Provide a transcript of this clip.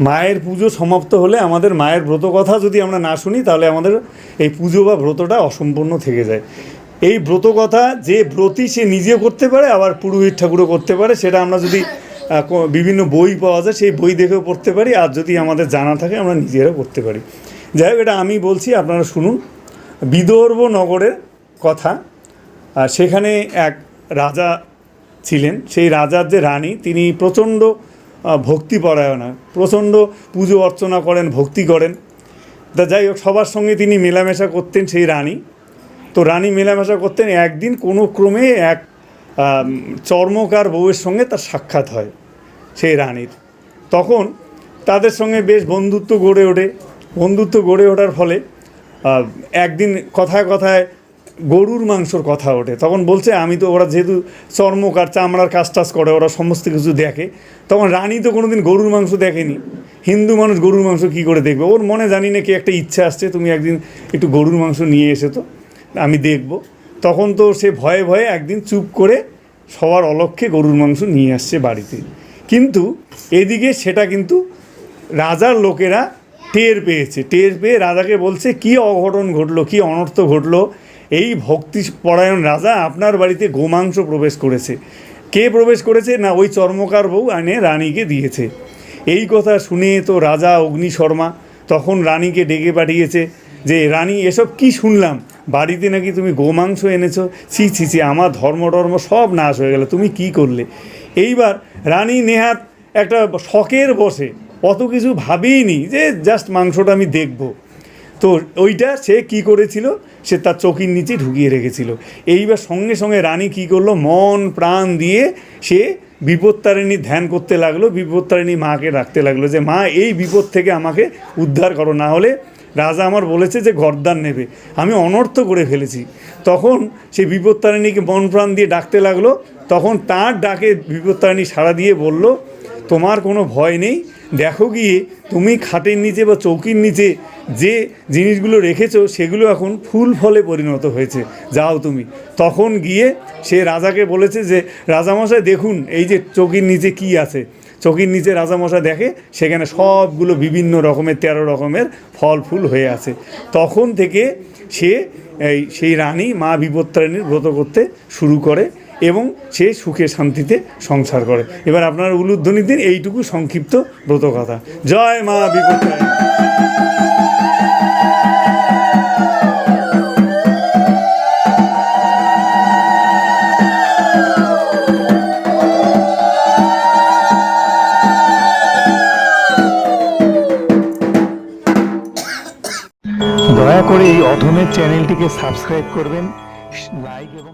মায়ের পুজো সমাপ্ত হলে আমাদের মায়ের ব্রত কথা যদি আমরা না শুনি তাহলে আমাদের এই পুজো বা ব্রতটা অসম্পূর্ণ থেকে যায়। এই ব্রত কথা যে ব্রতী সে নিজেও করতে পারে, আবার পুরোহিত ঠাকুরও করতে পারে। সেটা আমরা যদি বিভিন্ন বই পাওয়া যায় সেই বই দেখেও পড়তে পারি, আর যদি আমাদের জানা থাকে আমরা নিজেরাও করতে পারি। যাই হোক, এটা আমি বলছি, আপনারা শুনুন। বিদর্ভ নগরের কথা। আর সেখানে এক রাজা ছিলেন। সেই রাজার যে রানী, তিনি প্রচণ্ড ভক্তিপরায়ণা, প্রচণ্ড পুজো অর্চনা করেন, ভক্তি করেন। তা যাই হোক, সবার সঙ্গে তিনি মেলামেশা করতেন সেই রানী। তো রানী মেলামেশা করতেন। একদিন কোনো ক্রমে এক চর্মকার বউয়ের সঙ্গে তার সাক্ষাৎ হয় সেই রানীর। তখন তাদের সঙ্গে বেশ বন্ধুত্ব গড়ে ওঠে। বন্ধুত্ব গড়ে ওঠার ফলে একদিন কথায় কথায় গরুর মাংসর কথা ওঠে। তখন বলছে, আমি তো, ওরা যেহেতু চর্মকার, চামড়ার কাজ টাজ করে, ওরা সমস্ত কিছু দেখে। তখন রানী তো কোনো দিন গরুর মাংস দেখেনি। হিন্দু মানুষ গরুর মাংস কী করে দেখবে? ওর মনে জানি না কি একটা ইচ্ছা আসছে, তুমি একদিন একটু গরুর মাংস নিয়ে এসে তো আমি দেখব। তখন তো সে ভয়ে ভয়ে একদিন চুপ করে সবার অলক্ষ্যে গরুর মাংস নিয়ে আসছে বাড়িতে। কিন্তু এদিকে সেটা কিন্তু রাজার লোকেরা টের পেয়েছে। টের পেয়ে রাজাকে বলছে, কী অঘটন ঘটলো, কী অনর্থ ঘটলো। এই ভক্তিপরায়ণ রাজা আপনার বাড়িতে গোমাংস প্রবেশ করেছে। কে প্রবেশ করেছে? না, ওই চর্মকার বউ আনে রানীকে দিয়েছে। এই কথা শুনে তো রাজা অগ্নিশর্মা তখন রানীকে ডেকে পাঠিয়েছে যে, রানী, এসব কি শুনলাম? বাড়িতে নাকি তুমি গোমাংস এনেছো? ছি ছি ছি, আমার ধর্ম সব নাশ হয়ে গেল, তুমি কি করলে? এইবার রানী নেহাত একটা শখের বসে অত কিছু ভাবেইনি, যে জাস্ট মাংসটা আমি দেখব। তো ওইটা সে কি করেছিল, সে তার চোখের নিচে ঢুকিয়ে রেখেছিল। এইবার সঙ্গে সঙ্গে রানী কি করলো, মন প্রাণ দিয়ে সে বিপত্তারিণীর ধ্যান করতে লাগলো। বিপত্তারিণী মাকে ডাকতে লাগলো যে, মা, এই বিপদ থেকে আমাকে উদ্ধার করো, না হলে রাজা আমার বলেছে যে গর্দান নেবে, আমি অনর্থ করে ফেলেছি। তখন সে বিপত্তারিণীকে মন প্রাণ দিয়ে ডাকতে লাগলো। তখন তার ডাকে বিপত্তারিণী সাড়া দিয়ে বলল, তোমার কোনো ভয় নেই, দেখো গিয়ে তুমি খাটের নিচে বা চৌকির নিচে যে জিনিসগুলো রেখেছো সেগুলো এখন ফুল ফলে পরিণত হয়েছে, যাও তুমি। তখন গিয়ে সে রাজাকে বলেছে যে, রাজামশাই দেখুন এই যে চৌকির নিচে কি আছে। চৌকির নিচে রাজামশাই দেখে সেখানে সবগুলো বিভিন্ন রকমের 13 রকমের ফল ফুল হয়ে আছে। তখন থেকে সে সেই রানী মা বিপত্তারিণীর ব্রত করতে শুরু করে এবং সে সুখে শান্তিতে সংসার করে। এবার আপনার উলুধ্বনি দিন এইটুকু সংক্ষিপ্ত ব্রত কথা। জয় মা বিপত্তারিণী। দয়া করে এই অধমের চ্যানেলটিকে সাবস্ক্রাইব করবেন, লাইক এবং